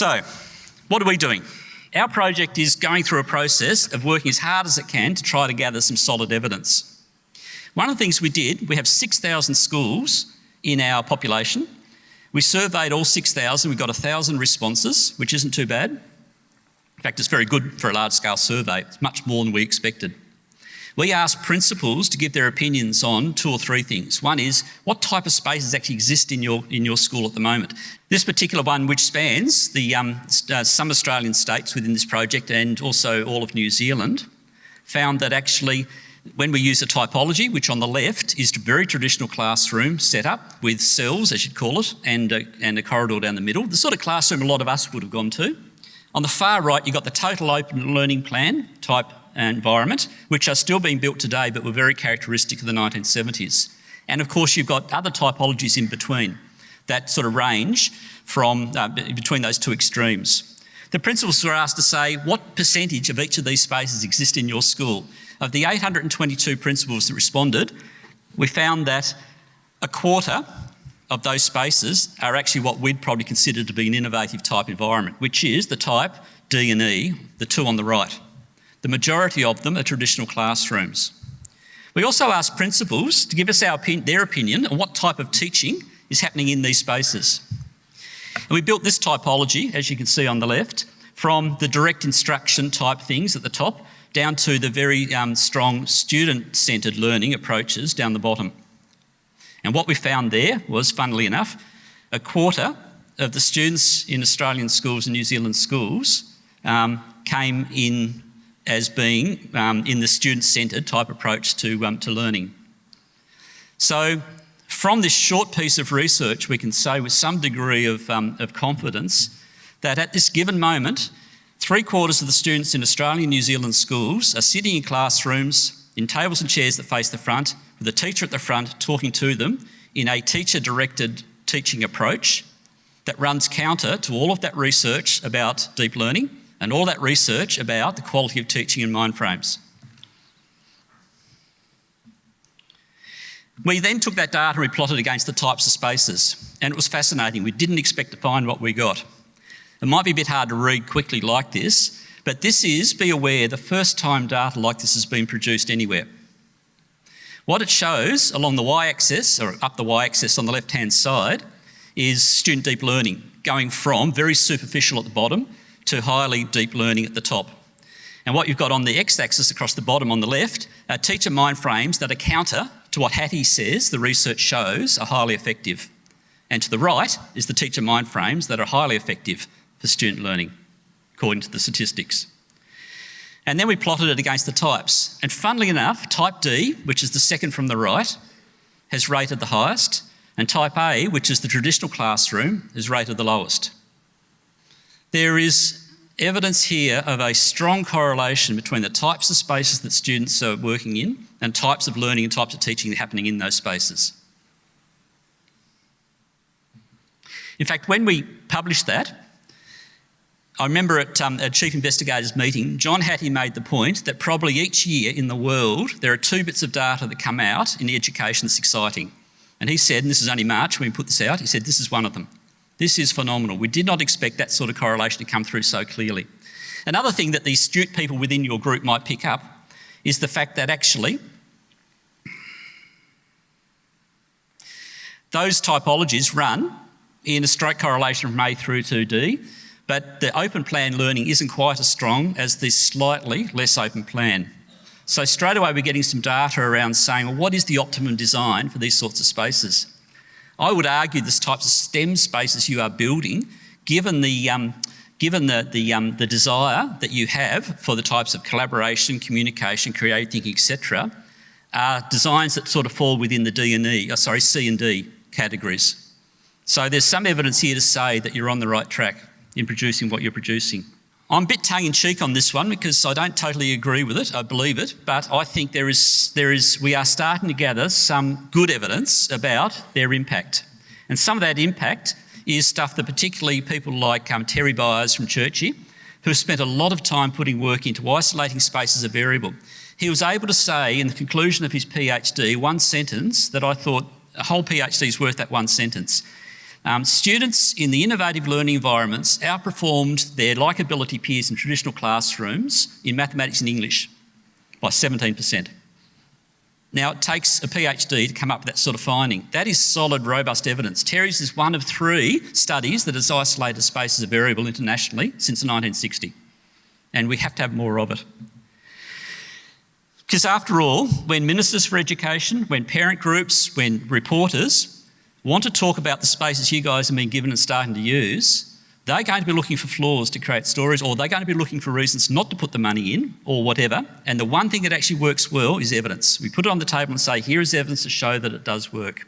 So, what are we doing? Our project is going through a process of working as hard as it can to try to gather some solid evidence. One of the things we did, we have 6,000 schools in our population. We surveyed all 6,000, we got 1,000 responses, which isn't too bad. In fact, it's very good for a large-scale survey. It's much more than we expected. We asked principals to give their opinions on 2 or 3 things. One is, what type of spaces actually exist in your school at the moment? This particular one, which spans the some Australian states within this project and also all of New Zealand, found that actually when we use a typology, which on the left is a very traditional classroom setup with cells, as you'd call it, and a corridor down the middle, the sort of classroom a lot of us would have gone to. On the far right, you've got the total open learning plan type environment, which are still being built today but were very characteristic of the 1970s. And of course, you've got other typologies in between that sort of range from between those 2 extremes. The principals were asked to say what percentage of each of these spaces exist in your school. Of the 822 principals that responded, we found that a quarter of those spaces are actually what we'd probably consider to be an innovative type environment, which is the type D and E, the 2 on the right. The majority of them are traditional classrooms. We also asked principals to give us their opinion on what type of teaching is happening in these spaces. And we built this typology, as you can see on the left, from the direct instruction type things at the top down to the very strong student-centred learning approaches down the bottom. And what we found there was, funnily enough, a quarter of the students in Australian schools and New Zealand schools came in as being in the student-centred type approach to learning. So from this short piece of research, we can say with some degree of confidence that at this given moment, 3/4 of the students in Australian and New Zealand schools are sitting in classrooms in tables and chairs that face the front, with a teacher at the front talking to them in a teacher-directed teaching approach that runs counter to all of that research about deep learning and all that research about the quality of teaching in mind frames. We then took that data and we plotted against the types of spaces, and it was fascinating. We didn't expect to find what we got. It might be a bit hard to read quickly like this, but this is, be aware, the first time data like this has been produced anywhere. What it shows along the y-axis, or up the y-axis on the left-hand side, is student deep learning, going from very superficial at the bottom to highly deep learning at the top. And what you've got on the x-axis across the bottom on the left are teacher mind frames that are counter to what Hattie says the research shows are highly effective. And to the right is the teacher mind frames that are highly effective for student learning, according to the statistics. And then we plotted it against the types. And funnily enough, type D, which is the second from the right, has rated the highest, and type A, which is the traditional classroom, is rated the lowest. There is evidence here of a strong correlation between the types of spaces that students are working in and types of learning and types of teaching happening in those spaces. In fact, when we published that, I remember at a Chief Investigators meeting, John Hattie made the point that probably each year in the world there are 2 bits of data that come out in education that's exciting. And he said, and this is only March when we put this out, he said this is one of them. This is phenomenal. We did not expect that sort of correlation to come through so clearly. Another thing that the astute people within your group might pick up is the fact that actually those typologies run in a straight correlation from A through to D, but the open plan learning isn't quite as strong as the slightly less open plan. So straight away we're getting some data around saying, well, what is the optimum design for these sorts of spaces? I would argue the types of STEM spaces you are building, given the desire that you have for the types of collaboration, communication, creative thinking, etc., are designs that sort of fall within the C and D categories. So there's some evidence here to say that you're on the right track in producing what you're producing. I'm a bit tongue-in-cheek on this one because I don't totally agree with it, I believe it, but I think we are starting to gather some good evidence about their impact. And some of that impact is stuff that particularly people like Terry Byers from Churchie, who have spent a lot of time putting work into isolating space as a variable. He was able to say in the conclusion of his PhD one sentence that I thought a whole PhD is worth that one sentence. Students in the innovative learning environments outperformed their likability peers in traditional classrooms in mathematics and English by 17%. Now, it takes a PhD to come up with that sort of finding. That is solid, robust evidence. Terry's is one of 3 studies that has isolated space as a variable internationally since 1960, and we have to have more of it. Because after all, when ministers for education, when parent groups, when reporters want to talk about the spaces you guys have been given and starting to use, they're going to be looking for flaws to create stories, or they're going to be looking for reasons not to put the money in, or whatever. And the one thing that actually works well is evidence. We put it on the table and say, here is evidence to show that it does work.